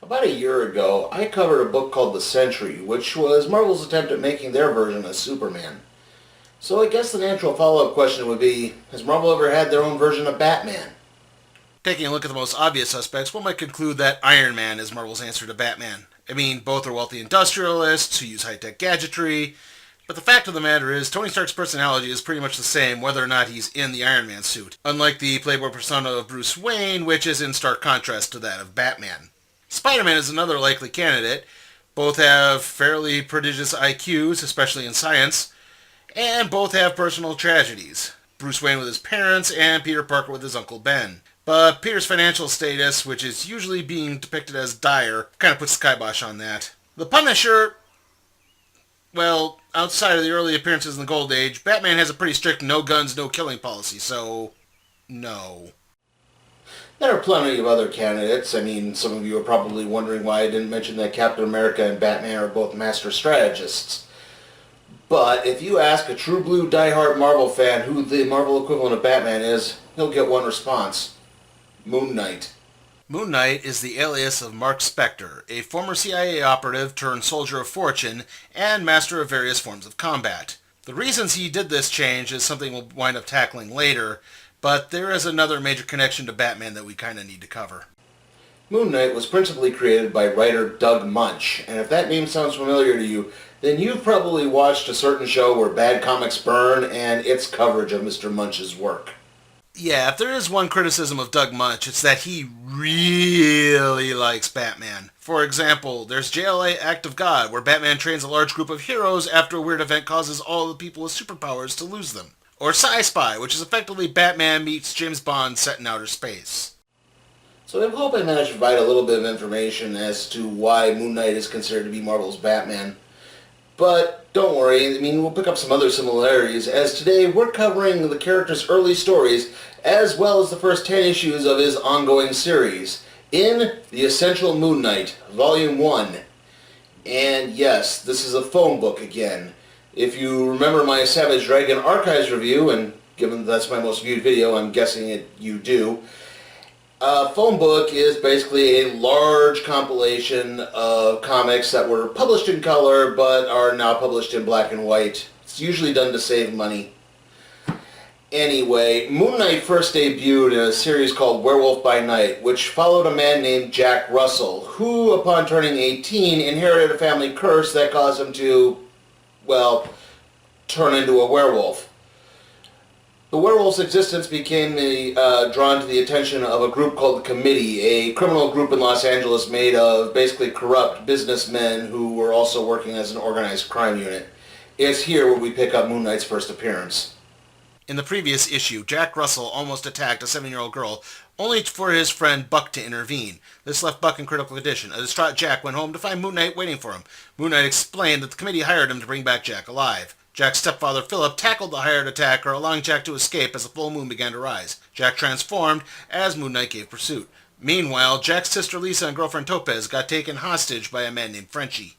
About a year ago, I covered a book called The Sentry, which was Marvel's attempt at making their version of Superman. So I guess the natural follow-up question would be, has Marvel ever had their own version of Batman? Taking a look at the most obvious suspects, one might conclude that Iron Man is Marvel's answer to Batman. I mean, both are wealthy industrialists who use high-tech gadgetry, but the fact of the matter is, Tony Stark's personality is pretty much the same whether or not he's in the Iron Man suit, unlike the playboy persona of Bruce Wayne, which is in stark contrast to that of Batman. Spider-Man is another likely candidate. Both have fairly prodigious IQs, especially in science, and both have personal tragedies. Bruce Wayne with his parents, and Peter Parker with his Uncle Ben. But Peter's financial status, which is usually being depicted as dire, kind of puts the kibosh on that. The Punisher, well, outside of the early appearances in the Gold Age, Batman has a pretty strict no guns, no killing policy, so no. There are plenty of other candidates. I mean, some of you are probably wondering why I didn't mention that Captain America and Batman are both master strategists. But if you ask a true blue diehard Marvel fan who the Marvel equivalent of Batman is, he'll get one response. Moon Knight. Moon Knight is the alias of Mark Spector, a former CIA operative turned soldier of fortune and master of various forms of combat. The reasons he did this change is something we'll wind up tackling later, but there is another major connection to Batman that we kind of need to cover. Moon Knight was principally created by writer Doug Munch, and if that name sounds familiar to you, then you've probably watched a certain show where bad comics burn and its coverage of Mr. Munch's work. Yeah, if there is one criticism of Doug Munch, it's that he really likes Batman. For example, there's JLA Act of God, where Batman trains a large group of heroes after a weird event causes all the people with superpowers to lose them. Or Sci-Spy, which is effectively Batman meets James Bond set in outer space. So I hope I managed to provide a little bit of information as to why Moon Knight is considered to be Marvel's Batman. But don't worry, I mean, we'll pick up some other similarities, as today we're covering the character's early stories, as well as the first 10 issues of his ongoing series, in The Essential Moon Knight, Volume 1. And yes, this is a phone book again. If you remember my Savage Dragon Archives review, and given that's my most viewed video, I'm guessing you do, a phone book is basically a large compilation of comics that were published in color but are now published in black and white. It's usually done to save money. Anyway, Moon Knight first debuted in a series called Werewolf by Night, which followed a man named Jack Russell, who, upon turning 18, inherited a family curse that caused him to, well, turn into a werewolf. The werewolf's existence became drawn to the attention of a group called the Committee, a criminal group in Los Angeles made of basically corrupt businessmen who were also working as an organized crime unit. It's here where we pick up Moon Knight's first appearance. In the previous issue, Jack Russell almost attacked a 7-year-old girl, only for his friend Buck to intervene. This left Buck in critical condition. A distraught Jack went home to find Moon Knight waiting for him. Moon Knight explained that the Committee hired him to bring back Jack alive. Jack's stepfather Philip tackled the hired attacker, allowing Jack to escape as the full moon began to rise. Jack transformed as Moon Knight gave pursuit. Meanwhile, Jack's sister Lisa and girlfriend Topaz got taken hostage by a man named Frenchie.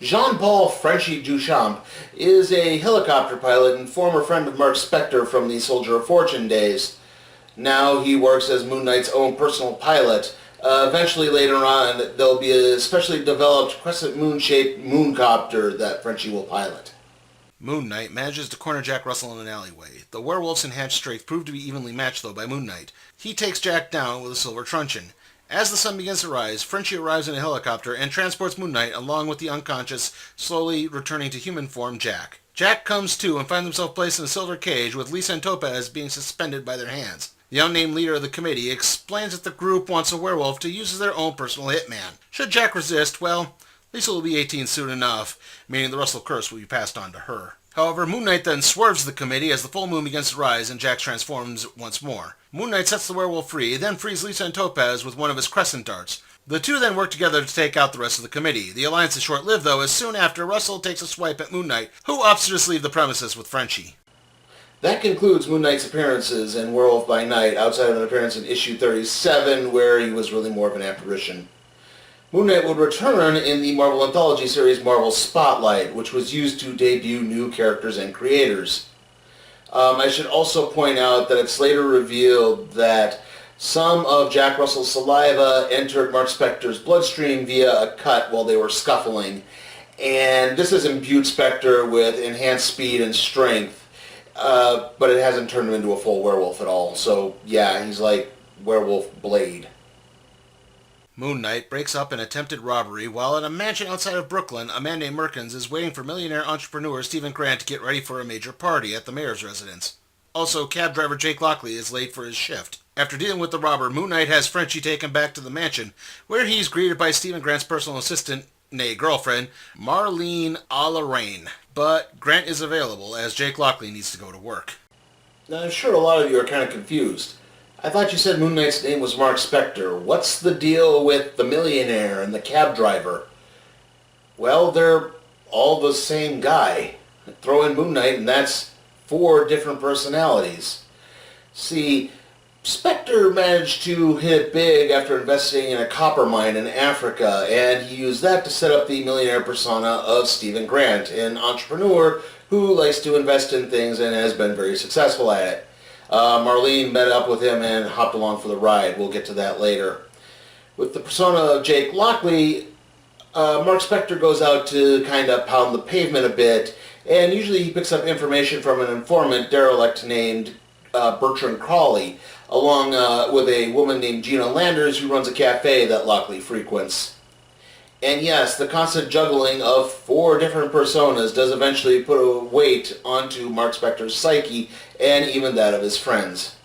Jean-Paul Frenchie Duchamp is a helicopter pilot and former friend of Mark Spector from the Soldier of Fortune days. Now he works as Moon Knight's own personal pilot. Eventually later on, there'll be a specially developed crescent moon-shaped mooncopter that Frenchie will pilot. Moon Knight manages to corner Jack Russell in an alleyway. The werewolf's enhanced strength proved to be evenly matched, though, by Moon Knight. He takes Jack down with a silver truncheon. As the sun begins to rise, Frenchie arrives in a helicopter and transports Moon Knight along with the unconscious, slowly returning to human form Jack. Jack comes to and finds himself placed in a silver cage with Lisa and Topaz being suspended by their hands. The unnamed leader of the committee explains that the group wants a werewolf to use as their own personal hitman. Should Jack resist, well, Lisa will be 18 soon enough, meaning the Russell curse will be passed on to her. However, Moon Knight then swerves the committee as the full moon begins to rise and Jack transforms once more. Moon Knight sets the werewolf free, then frees Lisa and Topaz with one of his crescent darts. The two then work together to take out the rest of the committee. The alliance is short-lived, though, as soon after Russell takes a swipe at Moon Knight, who opts to just leave the premises with Frenchie. That concludes Moon Knight's appearances in Werewolf by Night, outside of an appearance in issue 37, where he was really more of an apparition. Moon Knight would return in the Marvel Anthology series Marvel Spotlight, which was used to debut new characters and creators. I should also point out that it's later revealed that Some of Jack Russell's saliva entered Mark Spector's bloodstream via a cut while they were scuffling. And this has imbued Spector with enhanced speed and strength, but it hasn't turned him into a full werewolf at all. So yeah, he's like Werewolf Blade. Moon Knight breaks up an attempted robbery while in a mansion outside of Brooklyn, a man named Merkins is waiting for millionaire entrepreneur Stephen Grant to get ready for a major party at the mayor's residence. Also, cab driver Jake Lockley is late for his shift. After dealing with the robber, Moon Knight has Frenchie taken back to the mansion, where he's greeted by Stephen Grant's personal assistant, nay girlfriend, Marlene a Lorraine. But Grant is available, as Jake Lockley needs to go to work. Now, I'm sure a lot of you are kind of confused. I thought you said Moon Knight's name was Mark Spector. What's the deal with the millionaire and the cab driver? Well, they're all the same guy. Throw in Moon Knight and that's 4 different personalities. See, Spector managed to hit big after investing in a copper mine in Africa, and he used that to set up the millionaire persona of Stephen Grant, an entrepreneur who likes to invest in things and has been very successful at it. Marlene met up with him and hopped along for the ride. We'll get to that later. With the persona of Jake Lockley, Mark Spector goes out to kind of pound the pavement a bit, and usually he picks up information from an informant derelict named Bertrand Crawley, along with a woman named Gina Landers who runs a cafe that Lockley frequents. And yes, the constant juggling of 4 different personas does eventually put a weight onto Mark Spector's psyche and even that of his friends.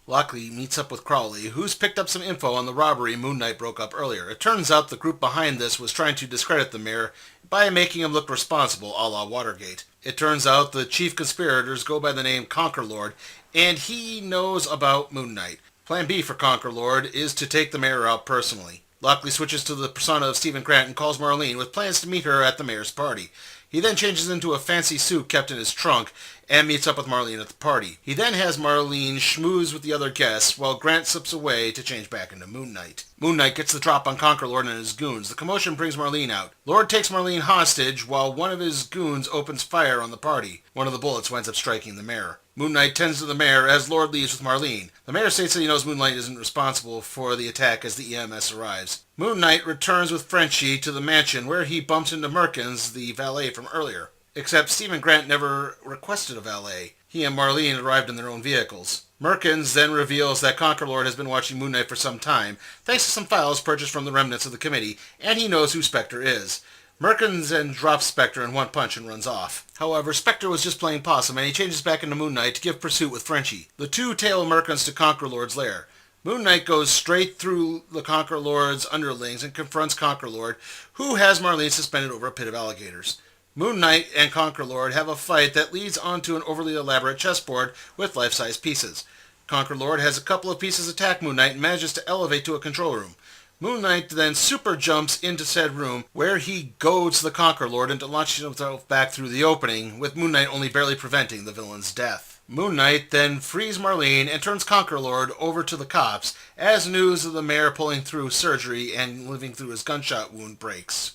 Lockley meets up with Crowley, who's picked up some info on the robbery Moon Knight broke up earlier. It turns out the group behind this was trying to discredit the mayor by making him look responsible, a la Watergate. It turns out the chief conspirators go by the name Conquer Lord, and he knows about Moon Knight. Plan B for Conquer Lord is to take the mayor out personally. Lockley switches to the persona of Stephen Grant and calls Marlene with plans to meet her at the mayor's party. He then changes into a fancy suit kept in his trunk and meets up with Marlene at the party. He then has Marlene schmooze with the other guests while Grant slips away to change back into Moon Knight. Moon Knight gets the drop on Conquer Lord and his goons. The commotion brings Marlene out. Lord takes Marlene hostage while one of his goons opens fire on the party. One of the bullets winds up striking the mayor. Moon Knight tends to the mayor as Lord leaves with Marlene. The mayor states that he knows Moon Knight isn't responsible for the attack as the EMS arrives. Moon Knight returns with Frenchie to the mansion where he bumps into Merkins, the valet from earlier. Except Stephen Grant never requested a valet. He and Marlene arrived in their own vehicles. Merkins then reveals that Conquer Lord has been watching Moon Knight for some time, thanks to some files purchased from the remnants of the committee, and he knows who Spector is. Merkins then drops Spector in one punch and runs off. However, Spector was just playing possum, and he changes back into Moon Knight to give pursuit with Frenchie. The two tail Merkins to Conquer Lord's lair. Moon Knight goes straight through the Conquer Lord's underlings and confronts Conquer Lord, who has Marlene suspended over a pit of alligators. Moon Knight and Conquer Lord have a fight that leads onto an overly elaborate chessboard with life-size pieces. Conquer Lord has a couple of pieces attack Moon Knight and manages to elevate to a control room. Moon Knight then super jumps into said room, where he goads the Conquer Lord into launching himself back through the opening, with Moon Knight only barely preventing the villain's death. Moon Knight then frees Marlene and turns Conquer Lord over to the cops, as news of the mayor pulling through surgery and living through his gunshot wound breaks.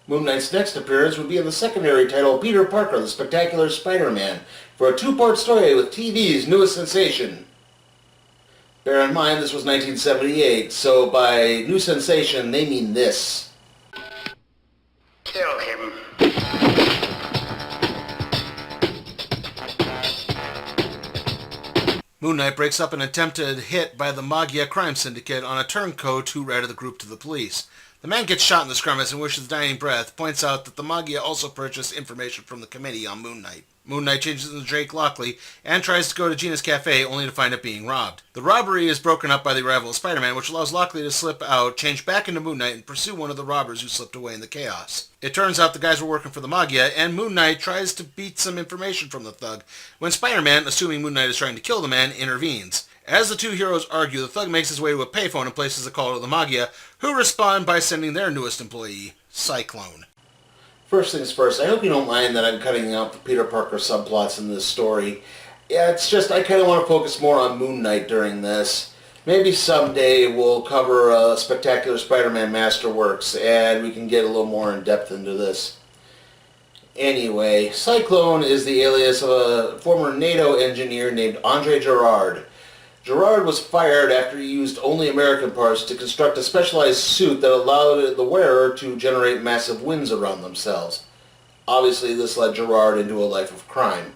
Moon Knight's next appearance would be in the secondary title Peter Parker, the Spectacular Spider-Man, for a 2-part story with TV's newest sensation. Bear in mind this was 1978, so by new sensation they mean this. Kill him. Moon Knight breaks up an attempted hit by the Magia crime syndicate on a turncoat who ratted the group to the police. The man gets shot in the skirmish and with his dying breath points out that the Magia also purchased information from the committee on Moon Knight. Moon Knight changes into Jake Lockley and tries to go to Gina's cafe only to find it being robbed. The robbery is broken up by the arrival of Spider-Man, which allows Lockley to slip out, change back into Moon Knight, and pursue one of the robbers who slipped away in the chaos. It turns out the guys were working for the Magia, and Moon Knight tries to beat some information from the thug, when Spider-Man, assuming Moon Knight is trying to kill the man, intervenes. As the two heroes argue, the thug makes his way to a payphone and places a call to the Magia, who respond by sending their newest employee, Cyclone. First things first, I hope you don't mind that I'm cutting out the Peter Parker subplots in this story. Yeah, it's just I kind of want to focus more on Moon Knight during this. Maybe someday we'll cover Spectacular Spider-Man Masterworks and we can get a little more in depth into this. Anyway, Cyclone is the alias of a former NATO engineer named Andre Gerard. Gerard was fired after he used only American parts to construct a specialized suit that allowed the wearer to generate massive winds around themselves. Obviously, this led Gerard into a life of crime.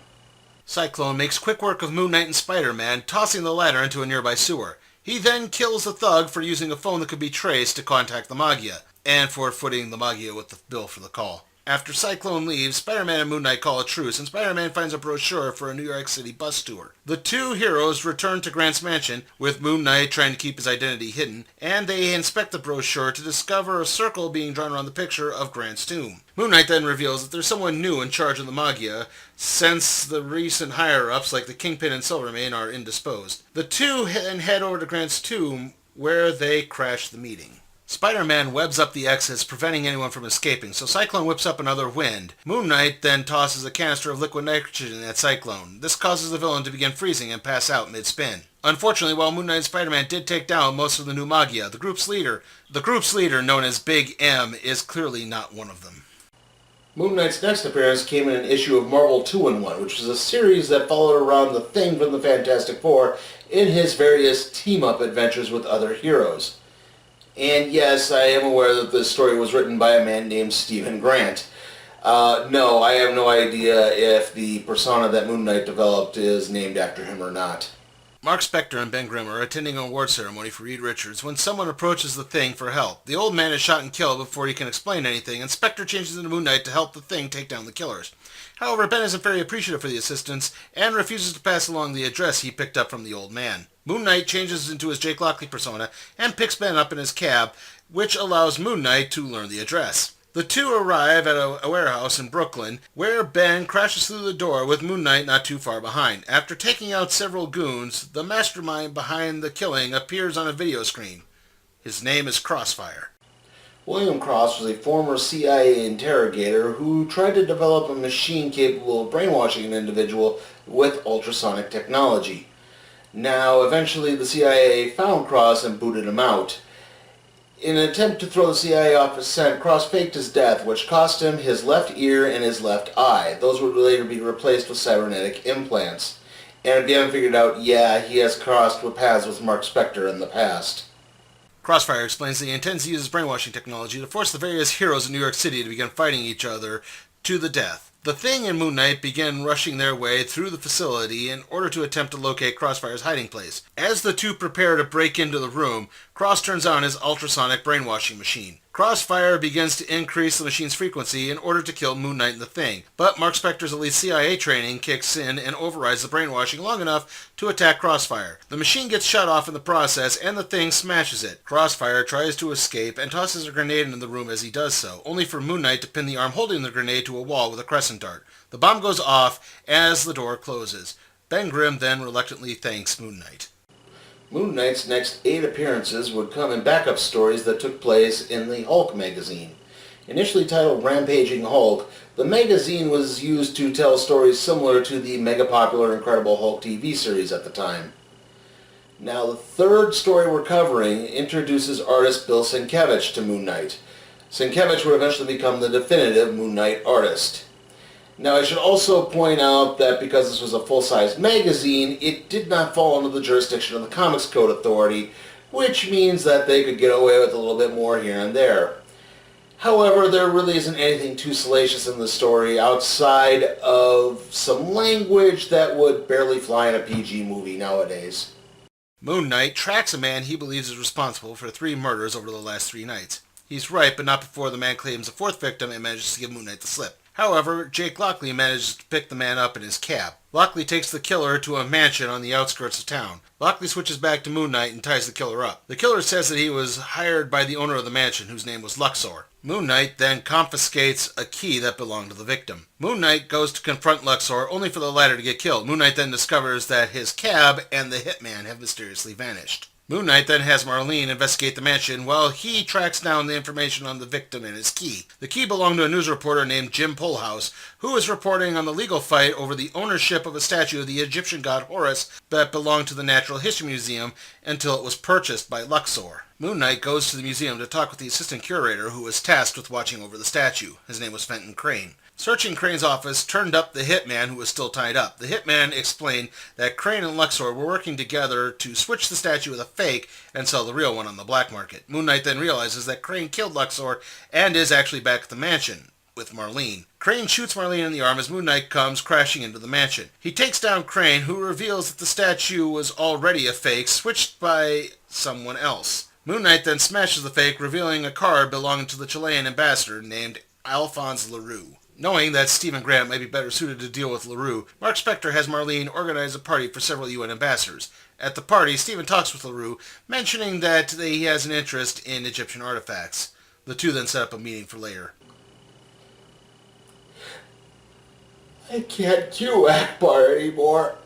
Cyclone makes quick work of Moon Knight and Spider-Man, tossing the latter into a nearby sewer. He then kills the thug for using a phone that could be traced to contact the Magia, and for footing the Magia with the bill for the call. After Cyclone leaves, Spider-Man and Moon Knight call a truce, and Spider-Man finds a brochure for a New York City bus tour. The two heroes return to Grant's mansion, with Moon Knight trying to keep his identity hidden, and they inspect the brochure to discover a circle being drawn around the picture of Grant's tomb. Moon Knight then reveals that there's someone new in charge of the Magia, since the recent higher-ups like the Kingpin and Silvermane are indisposed. The two then head over to Grant's tomb, where they crash the meeting. Spider-Man webs up the exits, preventing anyone from escaping, so Cyclone whips up another wind. Moon Knight then tosses a canister of liquid nitrogen at Cyclone. This causes the villain to begin freezing and pass out mid-spin. Unfortunately, while Moon Knight and Spider-Man did take down most of the new Magia, the group's leader, known as Big M, is clearly not one of them. Moon Knight's next appearance came in an issue of Marvel 2-in-1, which was a series that followed around the Thing from the Fantastic Four in his various team-up adventures with other heroes. And yes, I am aware that this story was written by a man named Stephen Grant. No, I have no idea if the persona that Moon Knight developed is named after him or not. Mark Spector and Ben Grimm are attending an award ceremony for Reed Richards when someone approaches the Thing for help. The old man is shot and killed before he can explain anything, and Spector changes into Moon Knight to help the Thing take down the killers. However, Ben isn't very appreciative for the assistance and refuses to pass along the address he picked up from the old man. Moon Knight changes into his Jake Lockley persona and picks Ben up in his cab, which allows Moon Knight to learn the address. The two arrive at a warehouse in Brooklyn, where Ben crashes through the door with Moon Knight not too far behind. After taking out several goons, the mastermind behind the killing appears on a video screen. His name is Crossfire. William Cross was a former CIA interrogator who tried to develop a machine capable of brainwashing an individual with ultrasonic technology. Now, eventually the CIA found Cross and booted him out. In an attempt to throw the CIA off his scent, Cross faked his death, which cost him his left ear and his left eye. Those would later be replaced with cybernetic implants. And if you haven't figured out, yeah, he has crossed paths with Mark Spector in the past. Crossfire explains that he intends to use his brainwashing technology to force the various heroes in New York City to begin fighting each other to the death. The Thing and Moon Knight begin rushing their way through the facility in order to attempt to locate Crossfire's hiding place. As the two prepare to break into the room, Cross turns on his ultrasonic brainwashing machine. Crossfire begins to increase the machine's frequency in order to kill Moon Knight and the Thing, but Mark Spector's elite CIA training kicks in and overrides the brainwashing long enough to attack Crossfire. The machine gets shut off in the process, and the Thing smashes it. Crossfire tries to escape and tosses a grenade into the room as he does so, only for Moon Knight to pin the arm holding the grenade to a wall with a crescent dart. The bomb goes off as the door closes. Ben Grimm then reluctantly thanks Moon Knight. Moon Knight's next 8 appearances would come in backup stories that took place in the Hulk magazine. Initially titled Rampaging Hulk, the magazine was used to tell stories similar to the mega-popular Incredible Hulk TV series at the time. Now, the third story we're covering introduces artist Bill Sienkiewicz to Moon Knight. Sienkiewicz would eventually become the definitive Moon Knight artist. Now, I should also point out that because this was a full-size magazine, it did not fall under the jurisdiction of the Comics Code Authority, which means that they could get away with a little bit more here and there. However, there really isn't anything too salacious in the story outside of some language that would barely fly in a PG movie nowadays. Moon Knight tracks a man he believes is responsible for 3 murders over the last 3 nights. He's right, but not before the man claims a 4th victim and manages to give Moon Knight the slip. However, Jake Lockley manages to pick the man up in his cab. Lockley takes the killer to a mansion on the outskirts of town. Lockley switches back to Moon Knight and ties the killer up. The killer says that he was hired by the owner of the mansion, whose name was Luxor. Moon Knight then confiscates a key that belonged to the victim. Moon Knight goes to confront Luxor, only for the latter to get killed. Moon Knight then discovers that his cab and the hitman have mysteriously vanished. Moon Knight then has Marlene investigate the mansion while he tracks down the information on the victim and his key. The key belonged to a news reporter named Jim Pullhouse, who is reporting on the legal fight over the ownership of a statue of the Egyptian god Horus that belonged to the Natural History Museum until it was purchased by Luxor. Moon Knight goes to the museum to talk with the assistant curator who was tasked with watching over the statue. His name was Fenton Crane. Searching Crane's office turned up the hitman who was still tied up. The hitman explained that Crane and Luxor were working together to switch the statue with a fake and sell the real one on the black market. Moon Knight then realizes that Crane killed Luxor and is actually back at the mansion with Marlene. Crane shoots Marlene in the arm as Moon Knight comes crashing into the mansion. He takes down Crane, who reveals that the statue was already a fake, switched by someone else. Moon Knight then smashes the fake, revealing a card belonging to the Chilean ambassador named Alphonse LaRue. Knowing that Stephen Grant might be better suited to deal with LaRue, Mark Spector has Marlene organize a party for several UN ambassadors. At the party, Stephen talks with LaRue, mentioning that he has an interest in Egyptian artifacts. The two then set up a meeting for later. I can't do Akbar anymore.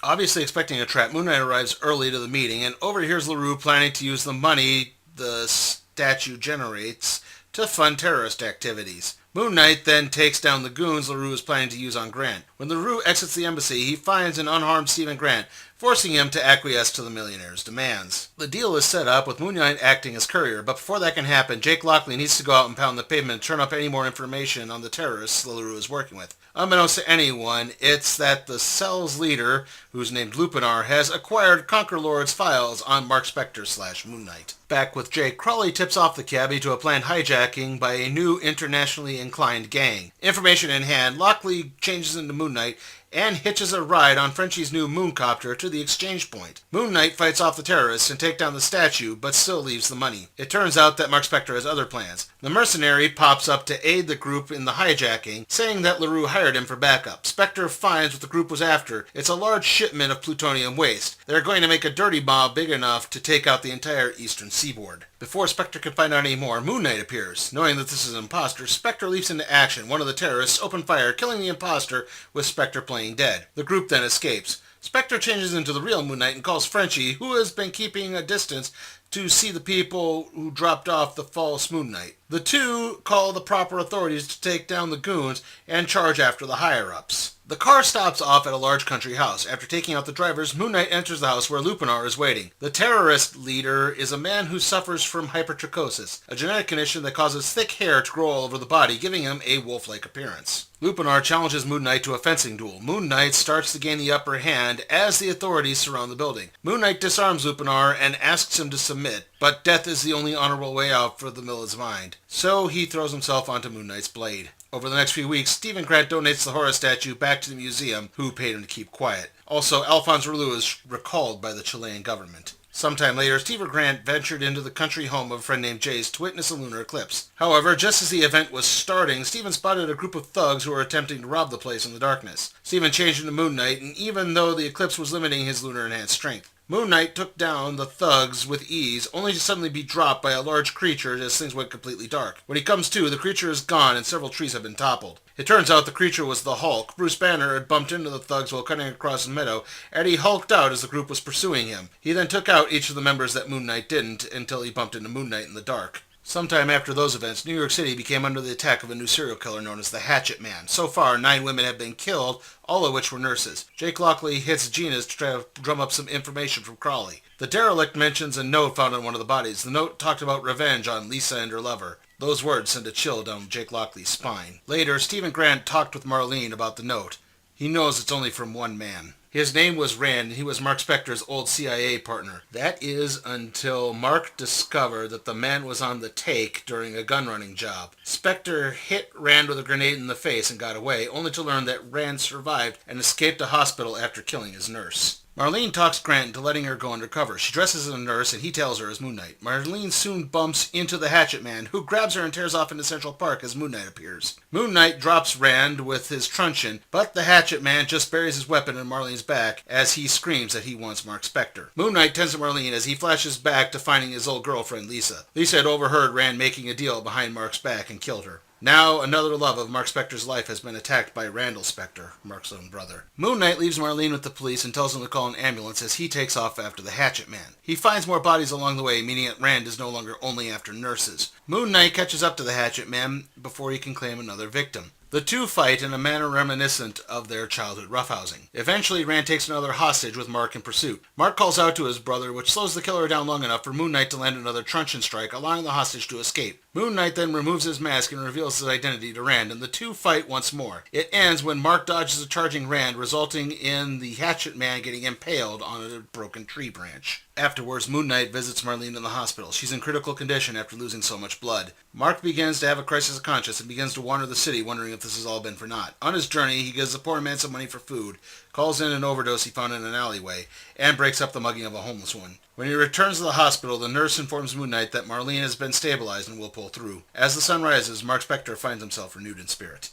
Obviously expecting a trap, Moon Knight arrives early to the meeting and overhears LaRue planning to use the money the statue generates to fund terrorist activities. Moon Knight then takes down the goons LaRue is planning to use on Grant. When LaRue exits the embassy, he finds an unharmed Stephen Grant, forcing him to acquiesce to the millionaire's demands. The deal is set up with Moon Knight acting as courier, but before that can happen, Jake Lockley needs to go out and pound the pavement and turn up any more information on the terrorists LaRue is working with. Unbeknownst to anyone, it's that the cell's leader, who's named Lupinar, has acquired Conquer Lord's files on Mark Spector / Moon Knight. Back with Jake, Crawley tips off the cabbie to a planned hijacking by a new internationally inclined gang. Information in hand, Lockley changes into Moon Knight and hitches a ride on Frenchie's new mooncopter to the exchange point. Moon Knight fights off the terrorists and take down the statue, but still leaves the money. It turns out that Mark Spector has other plans. The mercenary pops up to aid the group in the hijacking, saying that LaRue hired him for backup. Spector finds what the group was after. It's a large shipment of plutonium waste. They're going to make a dirty bomb big enough to take out the entire eastern seaboard. Before Spector can find out any more, Moon Knight appears. Knowing that this is an imposter, Spector leaps into action. One of the terrorists open fire, killing the imposter, with Spector playing dead. The group then escapes. Spector changes into the real Moon Knight and calls Frenchie, who has been keeping a distance, to see the people who dropped off the false Moon Knight. The two call the proper authorities to take down the goons and charge after the higher-ups. The car stops off at a large country house. After taking out the drivers, Moon Knight enters the house where Lupinar is waiting. The terrorist leader is a man who suffers from hypertrichosis, a genetic condition that causes thick hair to grow all over the body, giving him a wolf-like appearance. Lupinar challenges Moon Knight to a fencing duel. Moon Knight starts to gain the upper hand as the authorities surround the building. Moon Knight disarms Lupinar and asks him to submit, but death is the only honorable way out for the Miller's mind. So he throws himself onto Moon Knight's blade. Over the next few weeks, Stephen Grant donates the horror statue back to the museum, who paid him to keep quiet. Also, Alphonse LaRue is recalled by the Chilean government. Sometime later, Stephen Grant ventured into the country home of a friend named Jay's to witness a lunar eclipse. However, just as the event was starting, Stephen spotted a group of thugs who were attempting to rob the place in the darkness. Stephen changed into Moon Knight, and even though the eclipse was limiting his lunar-enhanced strength, Moon Knight took down the thugs with ease, only to suddenly be dropped by a large creature as things went completely dark. When he comes to, the creature is gone and several trees have been toppled. It turns out the creature was the Hulk. Bruce Banner had bumped into the thugs while cutting across a meadow, and he hulked out as the group was pursuing him. He then took out each of the members that Moon Knight didn't, until he bumped into Moon Knight in the dark. Sometime after those events, New York City became under the attack of a new serial killer known as the Hatchet Man. So far, 9 women have been killed, all of which were nurses. Jake Lockley hits Gina's to try to drum up some information from Crawley. The derelict mentions a note found on one of the bodies. The note talked about revenge on Lisa and her lover. Those words sent a chill down Jake Lockley's spine. Later, Stephen Grant talked with Marlene about the note. He knows it's only from one man. His name was Rand, and he was Mark Spector's old CIA partner. That is until Mark discovered that the man was on the take during a gun-running job. Spector hit Rand with a grenade in the face and got away, only to learn that Rand survived and escaped a hospital after killing his nurse. Marlene talks Grant into letting her go undercover. She dresses as a nurse, and he tells her as Moon Knight. Marlene soon bumps into the Hatchet Man, who grabs her and tears off into Central Park as Moon Knight appears. Moon Knight drops Rand with his truncheon, but the Hatchet Man just buries his weapon in Marlene's back as he screams that he wants Mark Spector. Moon Knight tends to Marlene as he flashes back to finding his old girlfriend, Lisa. Lisa had overheard Rand making a deal behind Mark's back and killed her. Now, another love of Mark Spector's life has been attacked by Randall Spector, Mark's own brother. Moon Knight leaves Marlene with the police and tells them to call an ambulance as he takes off after the Hatchet Man. He finds more bodies along the way, meaning that Rand is no longer only after nurses. Moon Knight catches up to the Hatchet Man before he can claim another victim. The two fight in a manner reminiscent of their childhood roughhousing. Eventually, Rand takes another hostage with Mark in pursuit. Mark calls out to his brother, which slows the killer down long enough for Moon Knight to land another truncheon strike, allowing the hostage to escape. Moon Knight then removes his mask and reveals his identity to Rand, and the two fight once more. It ends when Mark dodges a charging Rand, resulting in the Hatchet Man getting impaled on a broken tree branch. Afterwards, Moon Knight visits Marlene in the hospital. She's in critical condition after losing so much blood. Mark begins to have a crisis of conscience and begins to wander the city, wondering if this has all been for naught. On his journey, he gives the poor man some money for food, calls in an overdose he found in an alleyway, and breaks up the mugging of a homeless woman. When he returns to the hospital, the nurse informs Moon Knight that Marlene has been stabilized and will pull through. As the sun rises, Mark Spector finds himself renewed in spirit.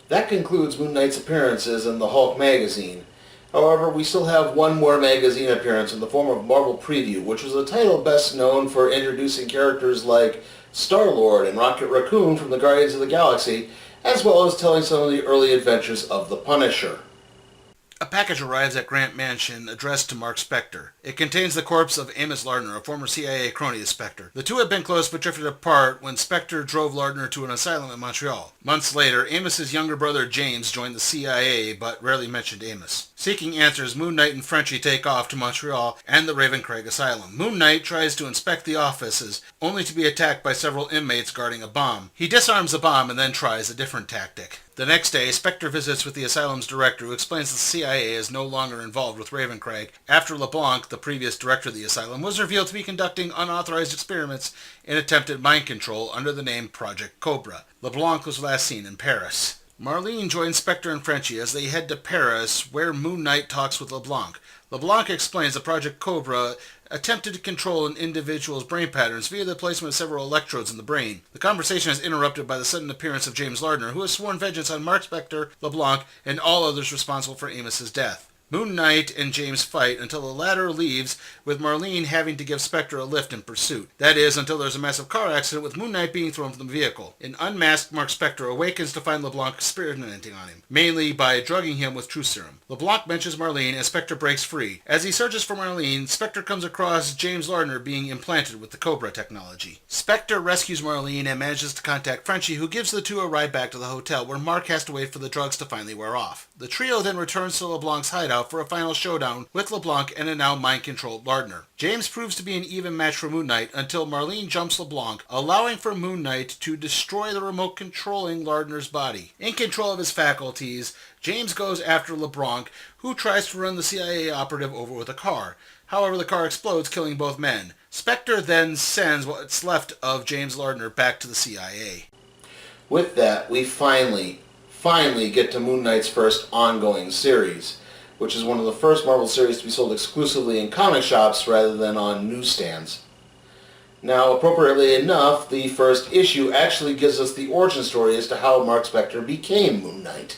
That concludes Moon Knight's appearances in the Hulk magazine. However, we still have one more magazine appearance in the form of Marvel Preview, which was a title best known for introducing characters like Star-Lord and Rocket Raccoon from the Guardians of the Galaxy, as well as telling some of the early adventures of the Punisher. A package arrives at Grant Mansion addressed to Mark Spector. It contains the corpse of Amos Lardner, a former CIA crony of Spector. The two had been close but drifted apart when Spector drove Lardner to an asylum in Montreal. Months later, Amos's younger brother James joined the CIA but rarely mentioned Amos. Seeking answers, Moon Knight and Frenchie take off to Montreal and the Raven Craig Asylum. Moon Knight tries to inspect the offices, only to be attacked by several inmates guarding a bomb. He disarms the bomb and then tries a different tactic. The next day, Spector visits with the asylum's director, who explains the CIA is no longer involved with Raven Craig after LeBlanc, the previous director of the asylum, was revealed to be conducting unauthorized experiments in attempted mind control under the name Project Cobra. LeBlanc was last seen in Paris. Marlene joins Spector and Frenchie as they head to Paris, where Moon Knight talks with LeBlanc. LeBlanc explains that Project Cobra attempted to control an individual's brain patterns via the placement of several electrodes in the brain. The conversation is interrupted by the sudden appearance of James Lardner, who has sworn vengeance on Mark Spector, LeBlanc, and all others responsible for Amos's death. Moon Knight and James fight until the latter leaves, with Marlene having to give Spector a lift in pursuit. That is, until there's a massive car accident with Moon Knight being thrown from the vehicle. An unmasked Mark Spector awakens to find LeBlanc experimenting on him, mainly by drugging him with truth serum. LeBlanc mentions Marlene and Spector breaks free. As he searches for Marlene, Spector comes across James Lardner being implanted with the Cobra technology. Spector rescues Marlene and manages to contact Frenchie, who gives the two a ride back to the hotel, where Mark has to wait for the drugs to finally wear off. The trio then returns to LeBlanc's hideout for a final showdown with LeBlanc and a now mind-controlled Lardner. James proves to be an even match for Moon Knight until Marlene jumps LeBlanc, allowing for Moon Knight to destroy the remote controlling Lardner's body. In control of his faculties, James goes after LeBlanc, who tries to run the CIA operative over with a car. However, the car explodes, killing both men. Spector then sends what's left of James Lardner back to the CIA. With that, we finally get to Moon Knight's first ongoing series, which is one of the first Marvel series to be sold exclusively in comic shops rather than on newsstands. Now, appropriately enough, the first issue actually gives us the origin story as to how Mark Spector became Moon Knight.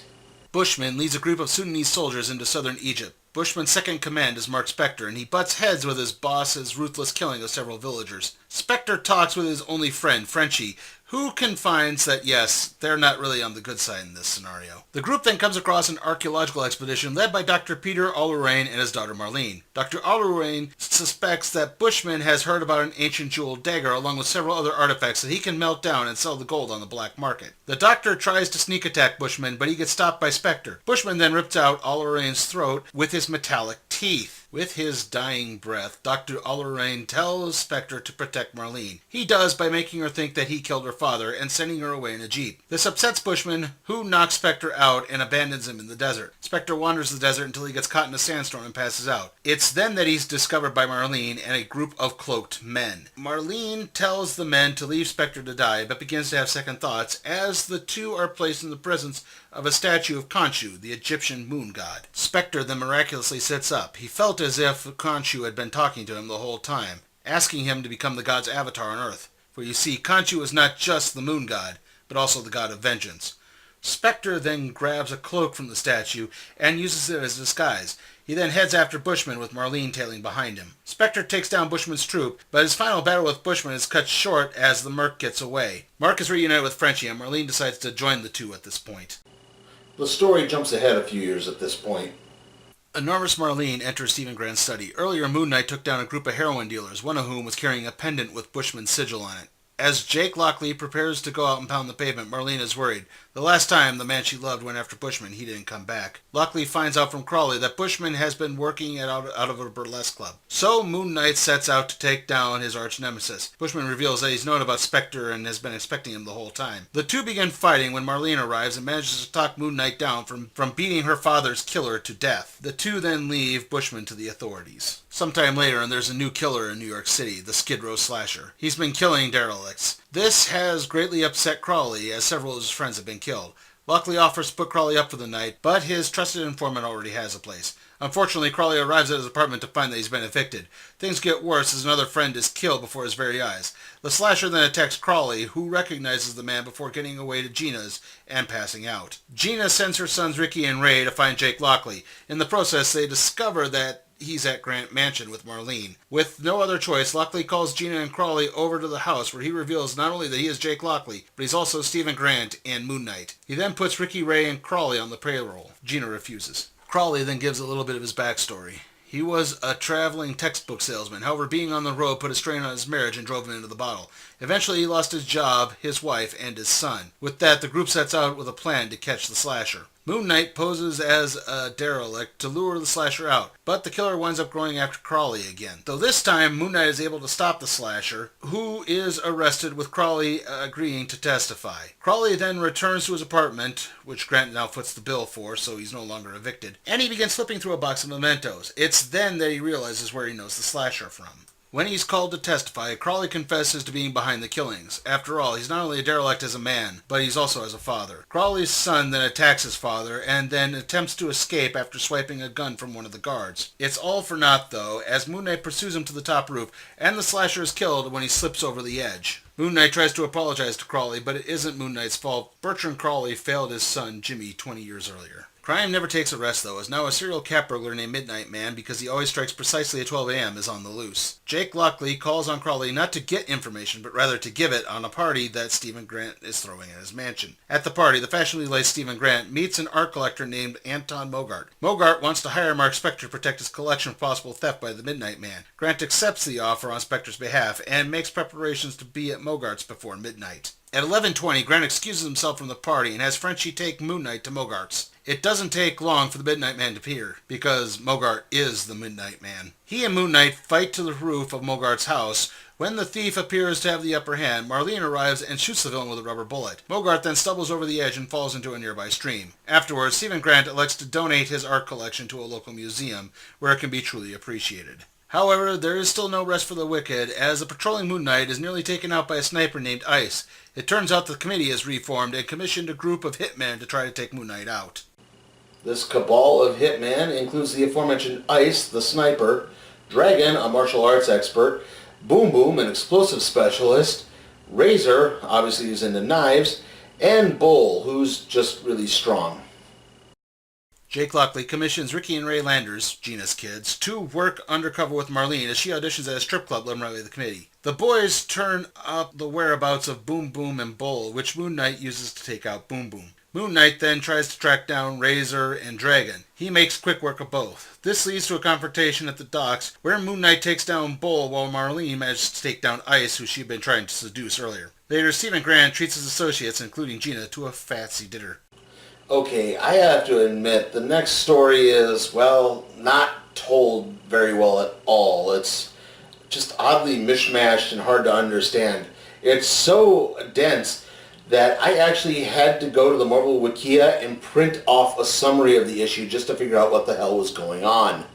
Bushman leads a group of Sudanese soldiers into southern Egypt. Bushman's second in command is Mark Spector, and he butts heads with his boss's ruthless killing of several villagers. Spector talks with his only friend, Frenchie, who confides that, yes, they're not really on the good side in this scenario. The group then comes across an archaeological expedition led by Dr. Peter Allurain and his daughter Marlene. Dr. Allurain suspects that Bushman has heard about an ancient jeweled dagger along with several other artifacts that he can melt down and sell the gold on the black market. The doctor tries to sneak attack Bushman, but he gets stopped by Spector. Bushman then rips out Allurain's throat with his metallic teeth. With his dying breath, Dr. Allurain tells Spector to protect Marlene. He does by making her think that he killed her father and sending her away in a jeep. This upsets Bushman, who knocks Spector out and abandons him in the desert. Spector wanders the desert until he gets caught in a sandstorm and passes out. It's then that he's discovered by Marlene and a group of cloaked men. Marlene tells the men to leave Spector to die, but begins to have second thoughts as the two are placed in the presence of a statue of Khonshu, the Egyptian moon god. Spector then miraculously sits up. He felt as if Khonshu had been talking to him the whole time, asking him to become the god's avatar on Earth. For you see, Khonshu is not just the moon god, but also the god of vengeance. Spector then grabs a cloak from the statue and uses it as a disguise. He then heads after Bushman with Marlene tailing behind him. Spector takes down Bushman's troop, but his final battle with Bushman is cut short as the Merc gets away. Mark is reunited with Frenchie, and Marlene decides to join the two at this point. The story jumps ahead a few years at this point. Enormous Marlene enters Stephen Grant's study. Earlier, Moon Knight took down a group of heroin dealers, one of whom was carrying a pendant with Bushman's sigil on it. As Jake Lockley prepares to go out and pound the pavement, Marlene is worried. The last time the man she loved went after Bushman, he didn't come back. Lockley finds out from Crawley that Bushman has been working out of a burlesque club. So Moon Knight sets out to take down his arch nemesis. Bushman reveals that he's known about Spectre and has been expecting him the whole time. The two begin fighting when Marlene arrives and manages to talk Moon Knight down from beating her father's killer to death. The two then leave Bushman to the authorities. Sometime later, and there's a new killer in New York City, the Skid Row Slasher. He's been killing derelicts. This has greatly upset Crawley, as several of his friends have been killed. Lockley offers to put Crawley up for the night, but his trusted informant already has a place. Unfortunately, Crawley arrives at his apartment to find that he's been evicted. Things get worse as another friend is killed before his very eyes. The slasher then attacks Crawley, who recognizes the man before getting away to Gina's and passing out. Gina sends her sons Ricky and Ray to find Jake Lockley. In the process, they discover that he's at Grant Mansion with Marlene. With no other choice, Lockley calls Gina and Crawley over to the house, where he reveals not only that he is Jake Lockley, but he's also Stephen Grant and Moon Knight. He then puts Ricky, Ray, and Crawley on the payroll. Gina refuses. Crawley then gives a little bit of his backstory. He was a traveling textbook salesman. However, being on the road put a strain on his marriage and drove him into the bottle. Eventually, he lost his job, his wife, and his son. With that, the group sets out with a plan to catch the slasher. Moon Knight poses as a derelict to lure the slasher out, but the killer winds up going after Crawley again. Though this time, Moon Knight is able to stop the slasher, who is arrested with Crawley agreeing to testify. Crawley then returns to his apartment, which Grant now foots the bill for, so he's no longer evicted, and he begins flipping through a box of mementos. It's then that he realizes where he knows the slasher from. When he's called to testify, Crawley confesses to being behind the killings. After all, he's not only a derelict as a man, but he's also as a father. Crawley's son then attacks his father, and then attempts to escape after swiping a gun from one of the guards. It's all for naught, though, as Moon Knight pursues him to the top roof, and the slasher is killed when he slips over the edge. Moon Knight tries to apologize to Crawley, but it isn't Moon Knight's fault. Bertrand Crawley failed his son, Jimmy, 20 years earlier. Crime never takes a rest, though, as now a serial cat burglar named Midnight Man, because he always strikes precisely at 12 a.m., is on the loose. Jake Lockley calls on Crawley not to get information, but rather to give it on a party that Stephen Grant is throwing at his mansion. At the party, the fashionably laced Stephen Grant meets an art collector named Anton Mogart. Mogart wants to hire Mark Spector to protect his collection from possible theft by the Midnight Man. Grant accepts the offer on Spector's behalf, and makes preparations to be at Mogart's before midnight. At 11:20, Grant excuses himself from the party and has Frenchie take Moon Knight to Mogart's. It doesn't take long for the Midnight Man to appear, because Mogart is the Midnight Man. He and Moon Knight fight to the roof of Mogart's house. When the thief appears to have the upper hand, Marlene arrives and shoots the villain with a rubber bullet. Mogart then stumbles over the edge and falls into a nearby stream. Afterwards, Stephen Grant elects to donate his art collection to a local museum, where it can be truly appreciated. However, there is still no rest for the wicked, as a patrolling Moon Knight is nearly taken out by a sniper named Ice. It turns out the committee has reformed and commissioned a group of hitmen to try to take Moon Knight out. This cabal of hitmen includes the aforementioned Ice, the sniper, Dragon, a martial arts expert, Boom Boom, an explosive specialist, Razor, obviously who's into knives, and Bull, who's just really strong. Jake Lockley commissions Ricky and Ray Landers, Gina's kids, to work undercover with Marlene as she auditions at a strip club run by the committee. The boys turn up the whereabouts of Boom Boom and Bull, which Moon Knight uses to take out Boom Boom. Moon Knight then tries to track down Razor and Dragon. He makes quick work of both. This leads to a confrontation at the docks, where Moon Knight takes down Bull while Marlene manages to take down Ice, who she'd been trying to seduce earlier. Later, Stephen Grant treats his associates, including Gina, to a fancy dinner. Okay, I have to admit, the next story is, well, not told very well at all. It's just oddly mishmashed and hard to understand. It's so dense that I actually had to go to the Marvel Wikia and print off a summary of the issue just to figure out what the hell was going on.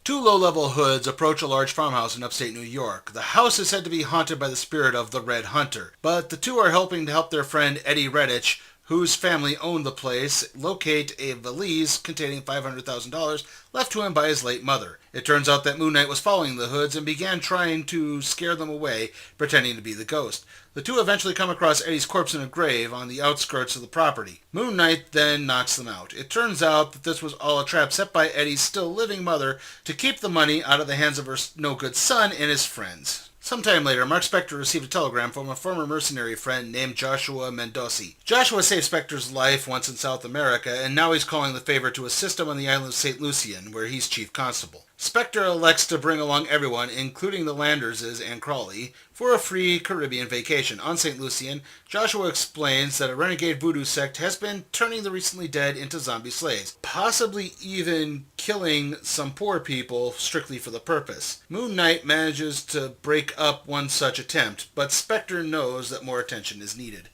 Two low-level hoods approach a large farmhouse in upstate New York. The house is said to be haunted by the spirit of the Red Hunter, but the two are helping to help their friend Eddie Redditch, whose family owned the place, locate a valise containing $500,000 left to him by his late mother. It turns out that Moon Knight was following the hoods and began trying to scare them away, pretending to be the ghost. The two eventually come across Eddie's corpse in a grave on the outskirts of the property. Moon Knight then knocks them out. It turns out that this was all a trap set by Eddie's still living mother to keep the money out of the hands of her no-good son and his friends. Sometime later, Mark Spector received a telegram from a former mercenary friend named Joshua Mendozi. Joshua saved Spector's life once in South America, and now he's calling the favor to assist him on the island of St. Lucian, where he's chief constable. Spectre elects to bring along everyone, including the Landerses and Crawley, for a free Caribbean vacation. On St. Lucian, Joshua explains that a renegade voodoo sect has been turning the recently dead into zombie slaves, possibly even killing some poor people strictly for the purpose. Moon Knight manages to break up one such attempt, but Spectre knows that more attention is needed.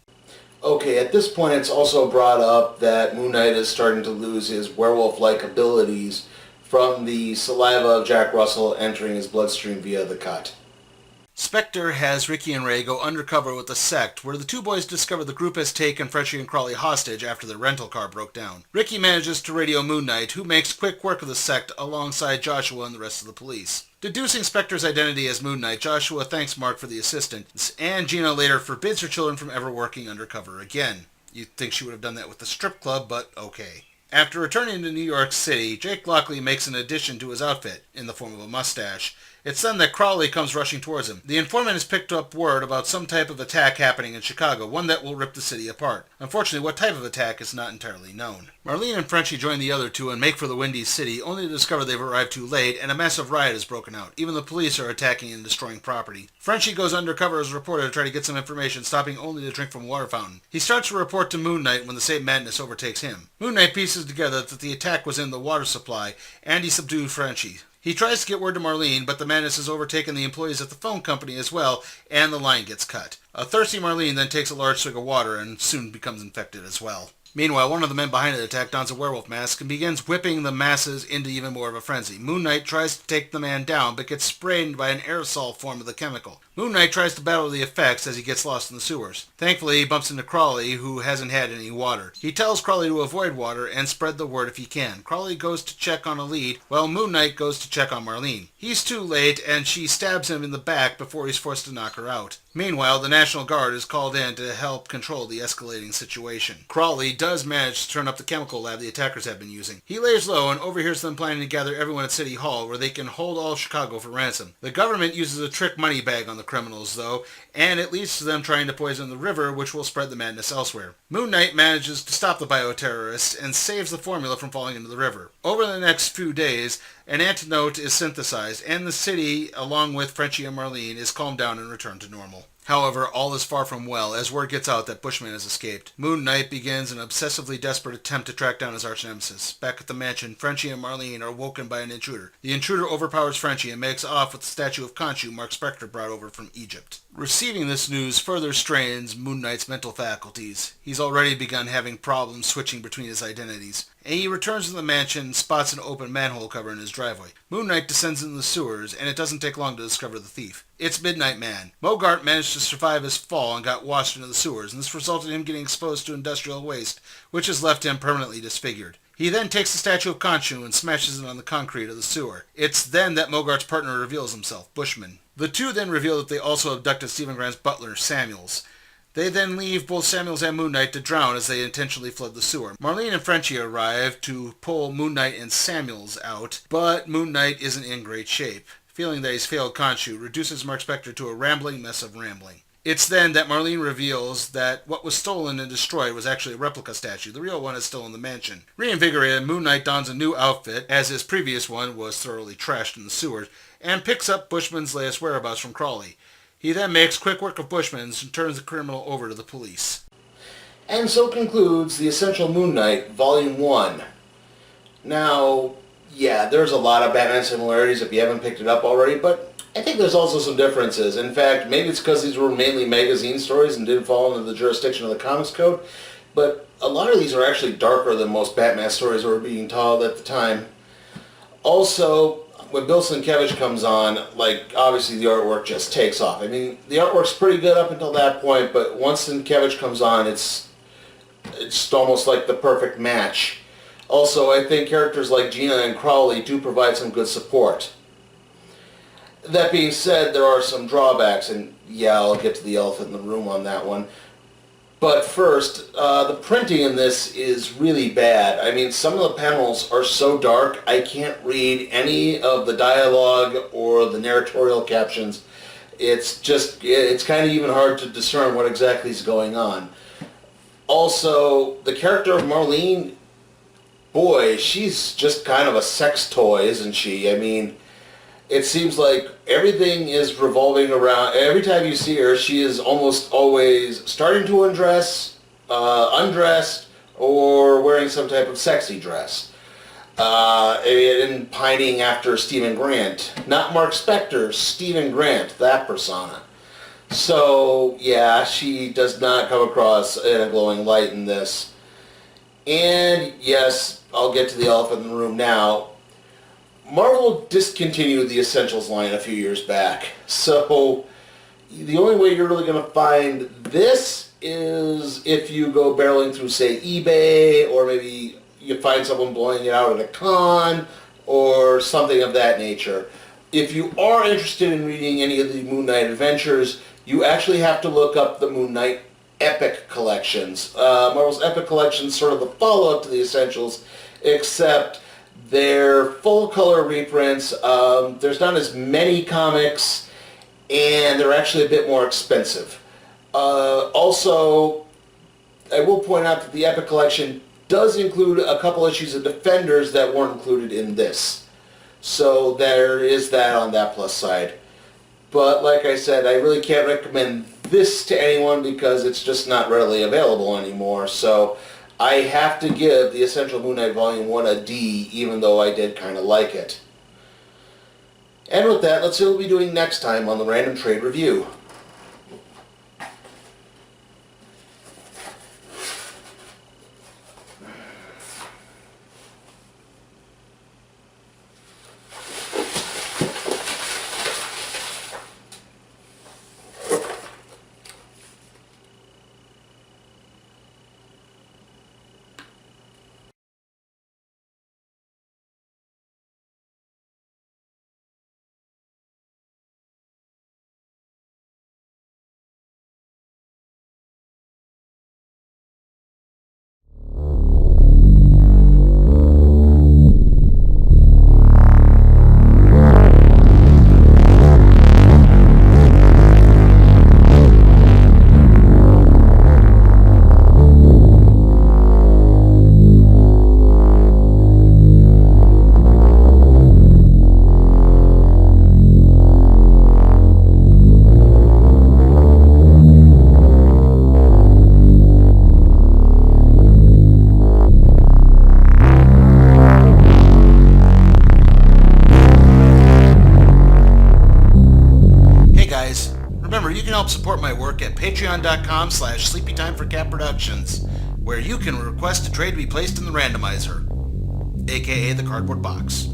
Okay, at this point it's also brought up that Moon Knight is starting to lose his werewolf-like abilities from the saliva of Jack Russell entering his bloodstream via the cut. Spectre has Ricky and Ray go undercover with the sect, where the two boys discover the group has taken Frenchie and Crawley hostage after their rental car broke down. Ricky manages to radio Moon Knight, who makes quick work of the sect alongside Joshua and the rest of the police. Deducing Spectre's identity as Moon Knight, Joshua thanks Mark for the assistance, and Gina later forbids her children from ever working undercover again. You'd think she would have done that with the strip club, but okay. After returning to New York City, Jake Lockley makes an addition to his outfit, in the form of a mustache. It's then that Crawley comes rushing towards him. The informant has picked up word about some type of attack happening in Chicago, one that will rip the city apart. Unfortunately, what type of attack is not entirely known. Marlene and Frenchie join the other two and make for the Windy City, only to discover they've arrived too late, and a massive riot has broken out. Even the police are attacking and destroying property. Frenchie goes undercover as a reporter to try to get some information, stopping only to drink from a water fountain. He starts to report to Moon Knight when the same madness overtakes him. Moon Knight pieces together that the attack was in the water supply, and he subdued Frenchie. He tries to get word to Marlene, but the madness has overtaken the employees at the phone company as well, and the line gets cut. A thirsty Marlene then takes a large swig of water and soon becomes infected as well. Meanwhile, one of the men behind the attack dons a werewolf mask and begins whipping the masses into even more of a frenzy. Moon Knight tries to take the man down, but gets sprayed by an aerosol form of the chemical. Moon Knight tries to battle the effects as he gets lost in the sewers. Thankfully, he bumps into Crawley, who hasn't had any water. He tells Crawley to avoid water and spread the word if he can. Crawley goes to check on a lead, while Moon Knight goes to check on Marlene. He's too late, and she stabs him in the back before he's forced to knock her out. Meanwhile, the National Guard is called in to help control the escalating situation. Crawley does manage to turn up the chemical lab the attackers have been using. He lays low and overhears them planning to gather everyone at City Hall, where they can hold all of Chicago for ransom. The government uses a trick money bag on the criminals, though, and it leads to them trying to poison the river, which will spread the madness elsewhere. Moon Knight manages to stop the bioterrorists and saves the formula from falling into the river. Over the next few days, an antidote is synthesized, and the city, along with Frenchie and Marlene, is calmed down and returned to normal. However, all is far from well, as word gets out that Bushman has escaped. Moon Knight begins an obsessively desperate attempt to track down his arch-nemesis. Back at the mansion, Frenchie and Marlene are woken by an intruder. The intruder overpowers Frenchie and makes off with the statue of Khonshu Mark Spector brought over from Egypt. Receiving this news further strains Moon Knight's mental faculties. He's already begun having problems switching between his identities. And he returns to the mansion and spots an open manhole cover in his driveway. Moon Knight descends into the sewers, and it doesn't take long to discover the thief. It's Midnight Man. Mogart managed to survive his fall and got washed into the sewers, and this resulted in him getting exposed to industrial waste, which has left him permanently disfigured. He then takes the statue of Khonshu and smashes it on the concrete of the sewer. It's then that Mogart's partner reveals himself, Bushman. The two then reveal that they also abducted Stephen Grant's butler, Samuels. They then leave both Samuels and Moon Knight to drown as they intentionally flood the sewer. Marlene and Frenchie arrive to pull Moon Knight and Samuels out, but Moon Knight isn't in great shape. Feeling that he's failed Khonshu reduces Mark Spector to a rambling mess of rambling. It's then that Marlene reveals that what was stolen and destroyed was actually a replica statue. The real one is still in the mansion. Reinvigorated, Moon Knight dons a new outfit, as his previous one was thoroughly trashed in the sewers, and picks up Bushman's latest whereabouts from Crawley. He then makes quick work of Bushman's and turns the criminal over to the police. And so concludes The Essential Moon Knight, Volume 1. Now, yeah, there's a lot of Batman similarities if you haven't picked it up already, but I think there's also some differences. In fact, maybe it's because these were mainly magazine stories and didn't fall into the jurisdiction of the Comics Code, but a lot of these are actually darker than most Batman stories that were being told at the time. Also, when Bill Sienkiewicz comes on, obviously the artwork just takes off. I mean, the artwork's pretty good up until that point, but once Sienkiewicz comes on, it's almost like the perfect match. Also, I think characters like Gina and Crawley do provide some good support. That being said, there are some drawbacks, and yeah, I'll get to the elephant in the room on that one. But first, the printing in this is really bad. I mean, some of the panels are so dark, I can't read any of the dialogue or the narratorial captions. It's kind of even hard to discern what exactly is going on. Also, the character of Marlene, boy, she's just kind of a sex toy, isn't she? I mean, it seems like everything is revolving around, every time you see her, she is almost always starting to undress, undressed, or wearing some type of sexy dress. And pining after Stephen Grant. Not Mark Spector, Stephen Grant, that persona. So, yeah, she does not come across in a glowing light in this. And, yes, I'll get to the elephant in the room now. Marvel discontinued the Essentials line a few years back. So, the only way you're really going to find this is if you go barreling through, say, eBay, or maybe you find someone blowing it out at a con, or something of that nature. If you are interested in reading any of the Moon Knight adventures, you actually have to look up the Moon Knight Epic collections. Marvel's Epic collections sort of the follow-up to the Essentials, except they're full-color reprints. There's not as many comics, and they're actually a bit more expensive. Also, I will point out that the Epic collection does include a couple issues of Defenders that weren't included in this. So there is that on that plus side. But like I said, I really can't recommend this to anyone because it's just not readily available anymore. So I have to give the Essential Moon Knight Volume 1 a D, even though I did kind of like it. And with that, let's see what we'll be doing next time on the Random Trade Review. Remember, you can help support my work at patreon.com/sleepytimeforcatproductions, where you can request a trade to be placed in the randomizer, aka the cardboard box.